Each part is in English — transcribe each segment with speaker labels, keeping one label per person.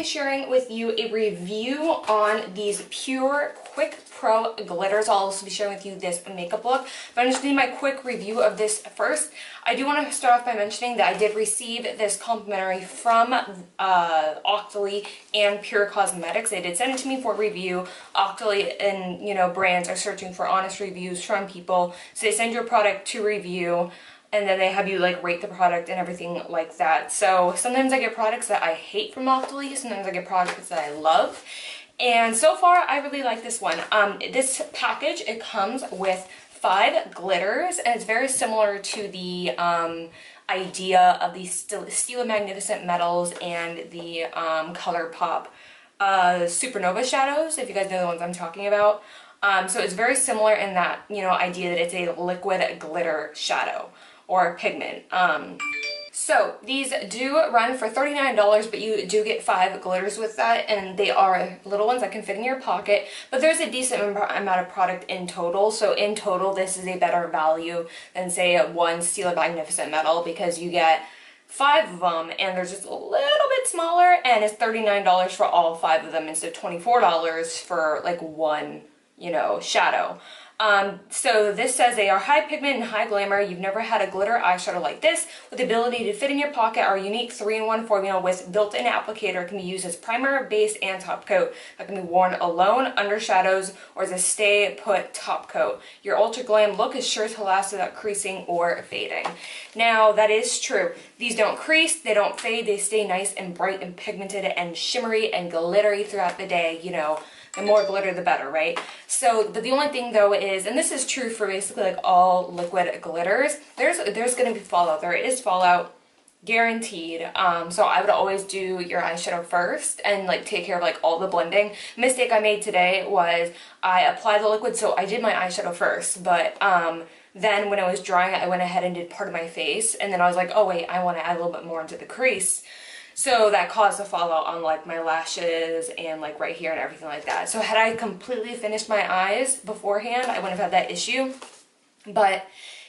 Speaker 1: sharing with you a review on these PUR Quick Pro glitters. I'll also be sharing with you this makeup look, but I'm just doing my quick review of this first. I do want to start off by mentioning that I did receive this complimentary from Octoly and PUR Cosmetics. They did send it to me for review. Octoly and, you know, brands are searching for honest reviews from people, so they send you a product to review, and then they have you like rate the product and everything like that. So sometimes I get products that I hate from Modesty, sometimes I get products that I love. And so far I really like this one. This package, it comes with 5 glitters, and it's very similar to the idea of the Stila Magnificent Metals and the ColourPop Supernova shadows, if you guys know the ones I'm talking about. So it's very similar in that, you know, idea that it's a liquid glitter shadow or pigment. So these do run for $39, but you do get 5 glitters with that, and they are little ones that can fit in your pocket, but there's a decent amount of product in total. So in total, this is a better value than, say, one Stila Magnificent Metal, because you get 5 of them, and they're just a little bit smaller, and it's $39 for all 5 of them instead of $24 for like one, you know, shadow. So this says they are high pigment and high glamour. You've never had a glitter eyeshadow like this, with the ability to fit in your pocket. Our unique 3-in-1 formula with built-in applicator can be used as primer, base, and top coat that can be worn alone, under shadows, or as a stay-put top coat. Your ultra glam look is sure to last without creasing or fading. Now, that is true. These don't crease, they don't fade, they stay nice and bright and pigmented and shimmery and glittery throughout the day, you know. The more glitter, the better, right? So, but the only thing though is, and this is true for basically like all liquid glitters, there's going to be fallout. There is fallout, guaranteed. So I would always do your eyeshadow first and like take care of like all the blending. Mistake I made today was I applied the liquid, so I did my eyeshadow first, but then when I was drying it, I went ahead and did part of my face, and then I was like, oh wait, I want to add a little bit more into the crease. So that caused a fallout on like my lashes and like right here and everything like that. So had I completely finished my eyes beforehand, I wouldn't have had that issue. But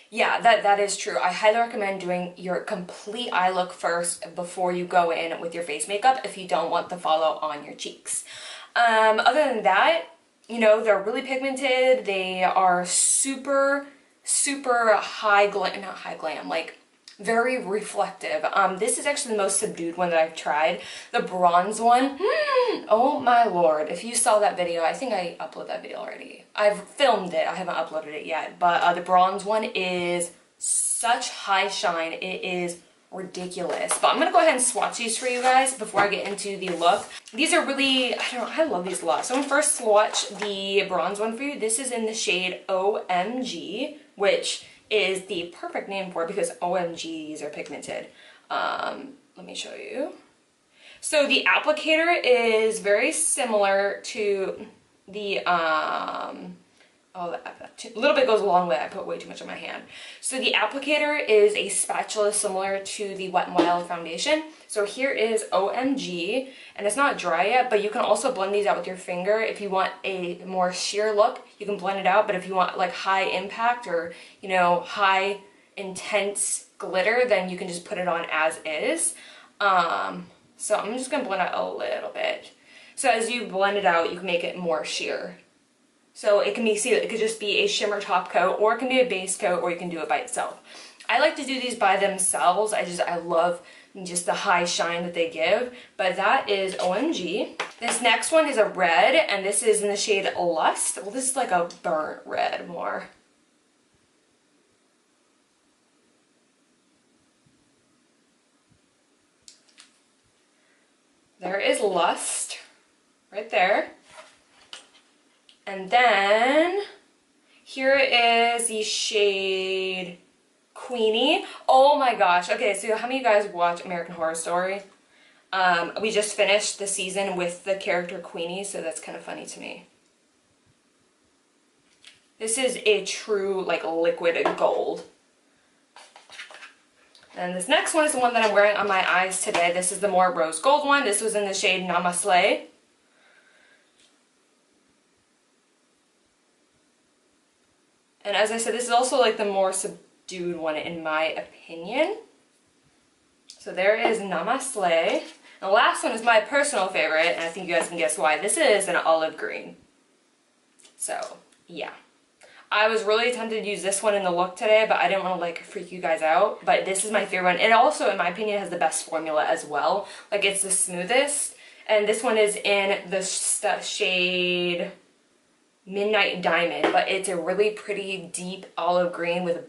Speaker 1: yeah, that is true. I highly recommend doing your complete eye look first before you go in with your face makeup if you don't want the fallout on your cheeks. Other than that, you know, they're really pigmented. They are super high glam, not high glam, like very reflective. This is actually the most subdued one that I've tried. The bronze one, oh my lord. If you saw that video, I think I uploaded that video already. I've filmed it, I haven't uploaded it yet, but the bronze one is such high shine, it is ridiculous. But I'm gonna go ahead and swatch these for you guys before I get into the look. These are really, I don't know, I love these a lot. So I'm gonna first swatch the bronze one for you. This is in the shade OMG, which is the perfect name for it because OMGs are pigmented. Let me show you. So the applicator is very similar to the, a little bit goes a long way. I put way too much on my hand. So the applicator is a spatula similar to the Wet n Wild foundation. So here is OMG, and it's not dry yet, but you can also blend these out with your finger. If you want a more sheer look, you can blend it out, but if you want like high impact or, you know, high intense glitter, then you can just put it on as is. So I'm just gonna blend out a little bit. So as you blend it out, you can make it more sheer. So it can be, see, it could just be a shimmer top coat, or it can be a base coat, or you can do it by itself. I like to do these by themselves. I love just the high shine that they give. But that is OMG. This next one is a red, and this is in the shade Lust. Well, this is like a burnt red more. There is Lust, right there. And then here is the shade Queenie. Oh my gosh. Okay, so how many of you guys watch American Horror Story? We just finished the season with the character Queenie, so that's kind of funny to me. This is a true like liquid gold. And this next one is the one that I'm wearing on my eyes today. This is the more rose gold one. This was in the shade Namaste. And as I said, this is also like the more subdued one in my opinion. So there is Namaste. And the last one is my personal favorite, and I think you guys can guess why. This is an olive green. So, yeah. I was really tempted to use this one in the look today, but I didn't want to like freak you guys out. But this is my favorite one. It also, in my opinion, has the best formula as well. Like, it's the smoothest. And this one is in the shade Midnight Diamond, but it's a really pretty deep olive green with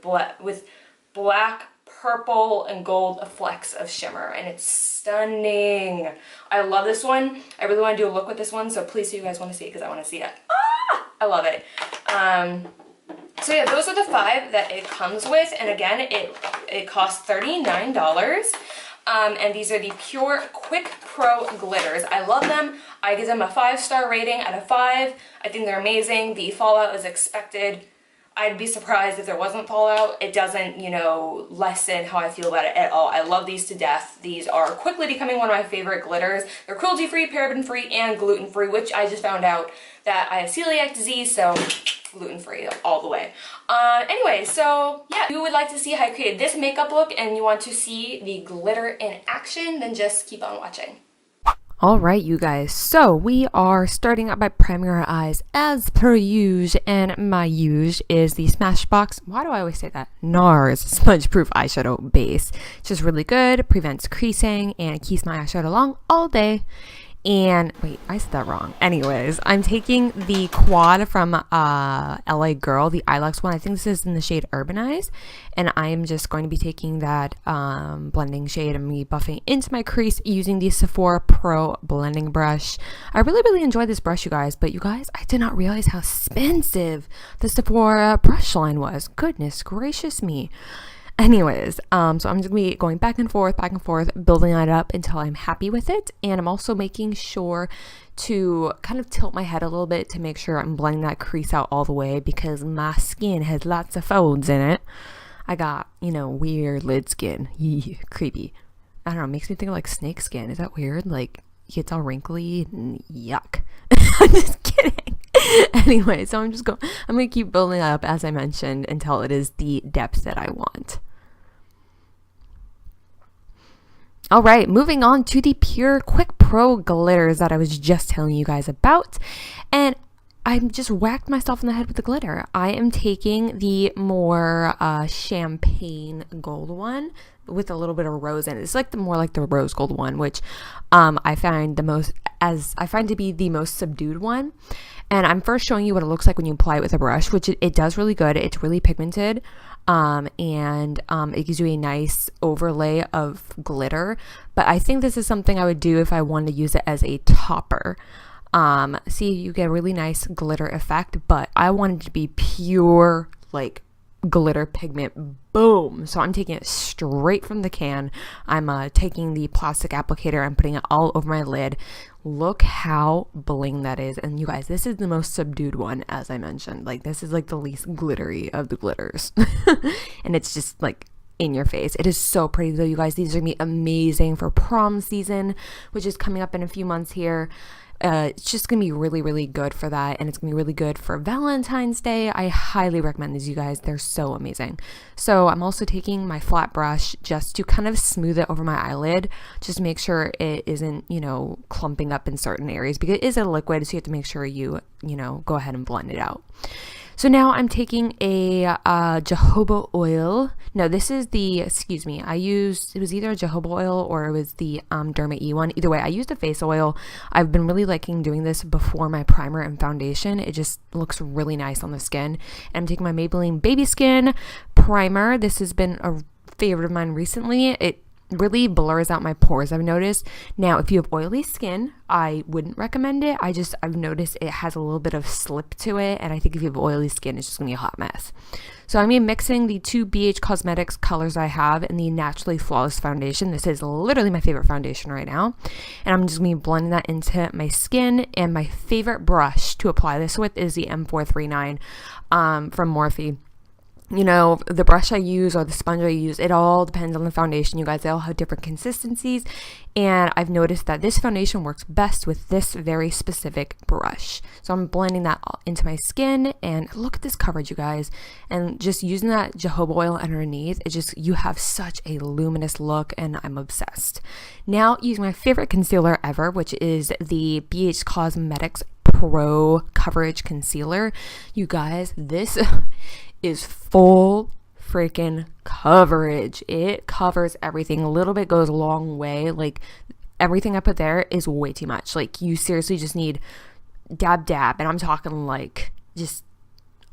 Speaker 1: black, purple, and gold flecks of shimmer, and it's stunning. I love this one. I really want to do a look with this one, so please do you guys want to see it, because I want to see it. Ah! I love it. So yeah, those are the 5 that it comes with, and again, it costs $39. And these are the PUR Quick Pro glitters. I love them. I give them a 5-star rating out of 5. I think they're amazing. The fallout is expected. I'd be surprised if there wasn't fallout. It doesn't, you know, lessen how I feel about it at all. I love these to death. These are quickly becoming one of my favorite glitters. They're cruelty-free, paraben-free, and gluten-free, which I just found out that I have celiac disease, so gluten-free all the way. Anyway, so yeah, if you would like to see how I created this makeup look and you want to see the glitter in action, then just keep on watching.
Speaker 2: All right, you guys, so we are starting out by priming our eyes as per usual, and my usual is the Smashbox, why do I always say that? NARS Smudge Proof Eyeshadow Base. It's just really good, prevents creasing, and keeps my eyeshadow long all day. And wait, I said that wrong. Anyways, I'm taking the quad from LA Girl, the Eyelux one. I think this is in the shade Urbanize. And I am just going to be taking that blending shade and me buffing into my crease using the Sephora Pro blending brush. I really enjoyed this brush, you guys. But you guys, I did not realize how expensive the Sephora brush line was. Goodness gracious me. Anyways, so I'm just going to be going back and forth, building that up until I'm happy with it. And I'm also making sure to kind of tilt my head a little bit to make sure I'm blending that crease out all the way, because my skin has lots of folds in it. I got, you know, weird lid skin. Creepy. I don't know, it makes me think of like snake skin. Is that weird? Like, it gets all wrinkly and yuck. I'm just kidding. Anyway, so I'm going to keep building it up, as I mentioned, until it is the depth that I want. All right, moving on to the PUR Quick Pro glitters that I was just telling you guys about. And I just whacked myself in the head with the glitter. I am taking the more champagne gold one with a little bit of rose in it. It's like more like the rose gold one, which I find to be the most subdued one. And I'm first showing you what it looks like when you apply it with a brush, which it does really good. It's really pigmented. And it gives you a nice overlay of glitter. But I think this is something I would do if I wanted to use it as a topper. See, you get a really nice glitter effect, but I wanted it to be pure, like, glitter pigment. Boom. So I'm taking it straight from the can. I'm taking the plastic applicator, I'm putting it all over my lid. Look how bling that is. And you guys, this is the most subdued one, as I mentioned. Like, this is like the least glittery of the glitters. And it's just like in your face. It is so pretty though, you guys. These are gonna be amazing for prom season, which is coming up in a few months here. It's just gonna be really good for that, and it's gonna be really good for Valentine's Day. I highly recommend these, you guys. They're so amazing. So I'm also taking my flat brush just to kind of smooth it over my eyelid, just to make sure it isn't, you know, clumping up in certain areas, because it is a liquid, so you have to make sure you know, go ahead and blend it out. So now I'm taking a jojoba oil. No, this is the, excuse me, it was either a jojoba oil or it was the Derma E one. Either way, I used a face oil. I've been really liking doing this before my primer and foundation. It just looks really nice on the skin. And I'm taking my Maybelline Baby Skin primer. This has been a favorite of mine recently. It really blurs out my pores, I've noticed. Now, if you have oily skin, I wouldn't recommend it. I've noticed it has a little bit of slip to it, and I think if you have oily skin, it's just gonna be a hot mess. So I'm gonna be mixing the two PUR Cosmetics colors I have in the Naturally Flawless foundation. This is literally my favorite foundation right now. And I'm just gonna be blending that into my skin, and my favorite brush to apply this with is the M439 from Morphe. you know, the brush I use or the sponge I use, it all depends on the foundation, you guys. They all have different consistencies, and I've noticed that this foundation works best with this very specific brush. So I'm blending that into my skin, and look at this coverage, you guys. And just using that jojoba oil underneath, it just, you have such a luminous look, and I'm obsessed. Now, using my favorite concealer ever, which is the PUR Cosmetics Pro Coverage Concealer. You guys, this is full freaking coverage. It covers everything. A little bit goes a long way. Like, everything I put there is way too much. Like, you seriously just need dab dab, and I'm talking like just,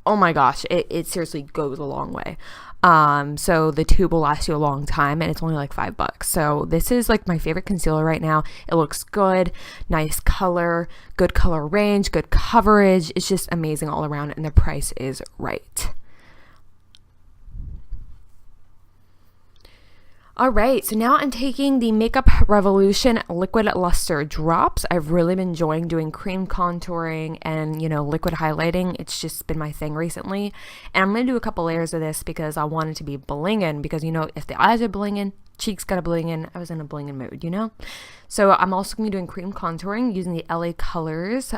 Speaker 2: oh my gosh, it seriously goes a long way. So the tube will last you a long time, and it's only like $5. So this is like my favorite concealer right now. It looks good, nice color, good color range, good coverage. It's just amazing all around, and the price is right. All right, so now I'm taking the Makeup Revolution Liquid Luster Drops. I've really been enjoying doing cream contouring and, you know, liquid highlighting. It's just been my thing recently. And I'm going to do a couple layers of this because I want it to be blingin', because, you know, if the eyes are blingin', cheeks gotta blingin'. I was in a blingin' mood, you know? So I'm also going to be doing cream contouring using the LA Colors.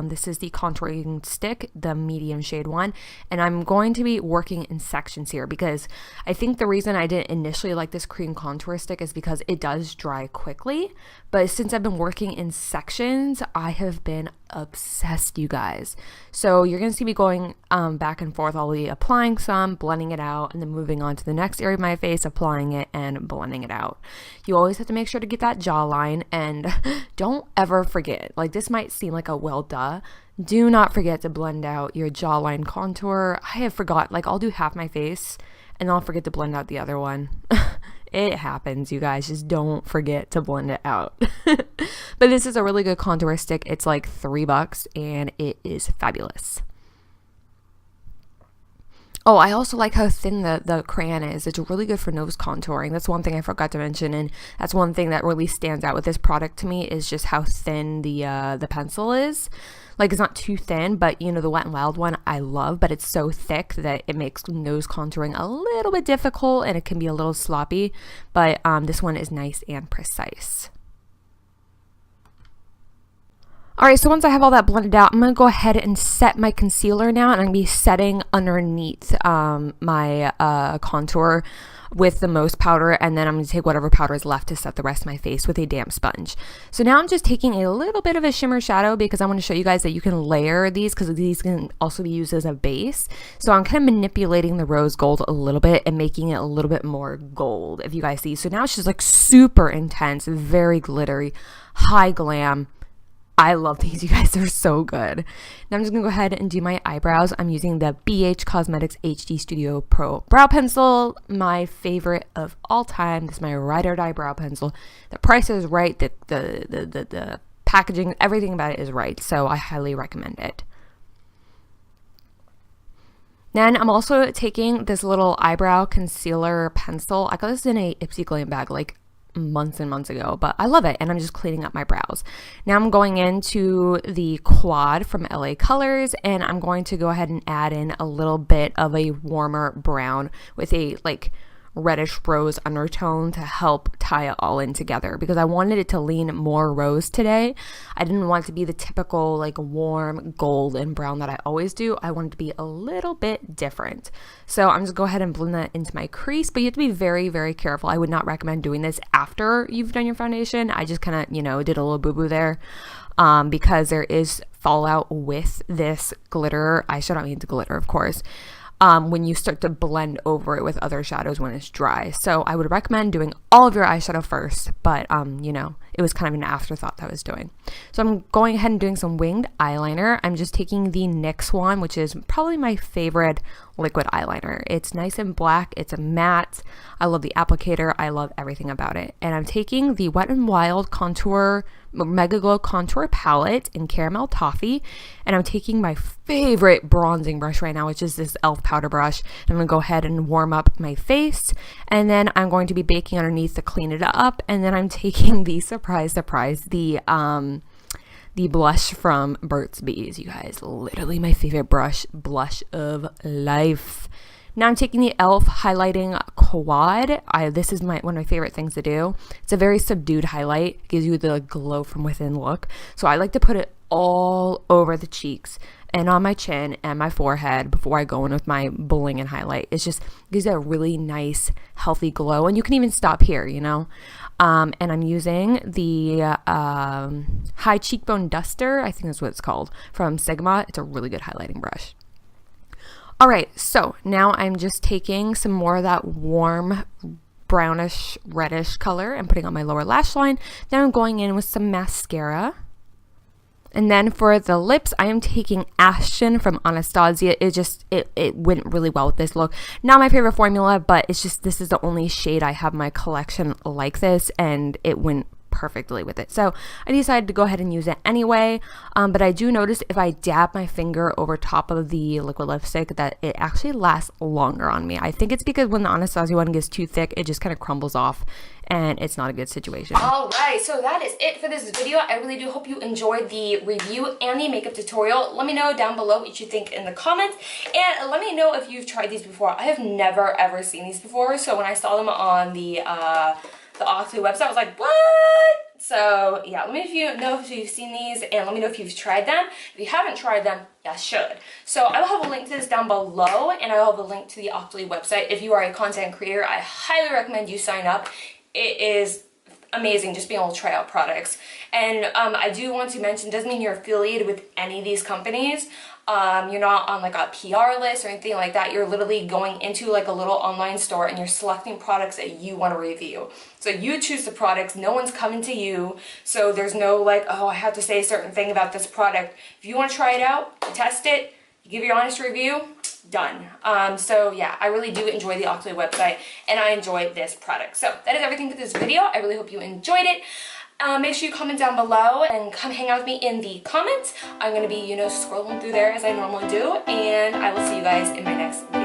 Speaker 2: This is the contouring stick, the medium shade one. And I'm going to be working in sections here, because I think the reason I didn't initially like this cream contour stick is because it does dry quickly. But since I've been working in sections, I have been obsessed, you guys. So you're going to see me going back and forth. I'll be applying some, blending it out, and then moving on to the next area of my face, applying it and blending it out. You always have to make sure to get that jawline, and don't ever forget, like, this might seem like a well duh, do not forget to blend out your jawline contour. I have forgot, like, I'll do half my face and I'll forget to blend out the other one. It happens, you guys. Just don't forget to blend it out. But this is a really good contour stick. It's like $3 and it is fabulous. Oh, I also like how thin the crayon is. It's really good for nose contouring. That's one thing I forgot to mention, and that's one thing that really stands out with this product to me, is just how thin the pencil is. Like, it's not too thin, but, you know, the Wet n Wild one I love, but it's so thick that it makes nose contouring a little bit difficult, and it can be a little sloppy. But this one is nice and precise. Alright, so once I have all that blended out, I'm going to go ahead and set my concealer now, and I'm going to be setting underneath my contour with the most powder, and then I'm going to take whatever powder is left to set the rest of my face with a damp sponge. So now I'm just taking a little bit of a shimmer shadow, because I want to show you guys that you can layer these, because these can also be used as a base. So I'm kind of manipulating the rose gold a little bit and making it a little bit more gold, if you guys see. So now it's just like super intense, very glittery, high glam. I love these, you guys. They're so good. Now I'm just going to go ahead and do my eyebrows. I'm using the PUR Cosmetics HD Studio Pro Brow Pencil, my favorite of all time. This is my ride or die brow pencil. The price is right. The packaging, everything about it is right. So I highly recommend it. Then I'm also taking this little eyebrow concealer pencil. I got this in a Ipsy Glam bag like months and months ago, but I love it, and I'm just cleaning up my brows. Now I'm going into the quad from LA Colors, and I'm going to go ahead and add in a little bit of a warmer brown with a like reddish rose undertone to help tie it all in together, because I wanted it to lean more rose today. I didn't want it to be the typical like warm gold and brown that I always do. I wanted it to be a little bit different. So I'm just go ahead and blend that into my crease, but you have to be very, very careful. I would not recommend doing this after you've done your foundation. I just kind of, you know, did a little boo-boo there because there is fallout with this glitter eyeshadow. I mean, the glitter, of course. When you start to blend over it with other shadows when it's dry. So I would recommend doing all of your eyeshadow first, but you know, it was kind of an afterthought that I was doing. So I'm going ahead and doing some winged eyeliner. I'm just taking the NYX one, which is probably my favorite liquid eyeliner. It's nice and black. It's a matte. I love the applicator. I love everything about it. And I'm taking the Wet n Wild Contour Mega Glow Contour Palette in Caramel Toffee, and I'm taking my favorite bronzing brush right now, which is this e.l.f. powder brush. I'm going to go ahead and warm up my face, and then I'm going to be baking underneath to clean it up, and then I'm taking the surprise, the blush from Burt's Bees, you guys. Literally my favorite blush of life. Now I'm taking the e.l.f. highlighting quad. This is one of my favorite things to do. It's a very subdued highlight. It gives you the glow from within look. So I like to put it all over the cheeks and on my chin and my forehead before I go in with my bling and highlight. It's just gives it a really nice, healthy glow. And you can even stop here, you know. And I'm using the High Cheekbone Duster, I think that's what it's called, from Sigma. It's a really good highlighting brush. All right, so now I'm just taking some more of that warm brownish reddish color and putting on my lower lash line. Then I'm going in with some mascara. And then for the lips, I am taking Ashen from Anastasia. It went really well with this look. Not my favorite formula, but it's just, this is the only shade I have in my collection like this, and it went perfectly with it. So I decided to go ahead and use it anyway. But I do notice if I dab my finger over top of the liquid lipstick that it actually lasts longer on me. I think it's because when the Anastasia one gets too thick, it just kind of crumbles off and it's not a good situation.
Speaker 1: Alright, so that is it for this video. I really do hope you enjoyed the review and the makeup tutorial. Let me know down below what you think in the comments, and let me know if you've tried these before. I have never ever seen these before, so when I saw them on the Oxy website, I was like, what? So yeah, let me know if you've seen these, and let me know if you've tried them. If you haven't tried them, you should. So I will have a link to this down below, and I will have a link to the Oxy website. If you are a content creator, I highly recommend you sign up. It is amazing just being able to try out products. And I do want to mention, doesn't mean you're affiliated with any of these companies. You're not on like a PR list or anything like that. You're literally going into like a little online store and you're selecting products that you want to review. So you choose the products, no one's coming to you. So there's no like, oh, I have to say a certain thing about this product. If you want to try it out, you test it, you give your honest review, done. So yeah, I really do enjoy the Oxy website and I enjoy this product. So that is everything for this video. I really hope you enjoyed it. Make sure you comment down below and come hang out with me in the comments. I'm going to be, scrolling through there as I normally do, and I will see you guys in my next video.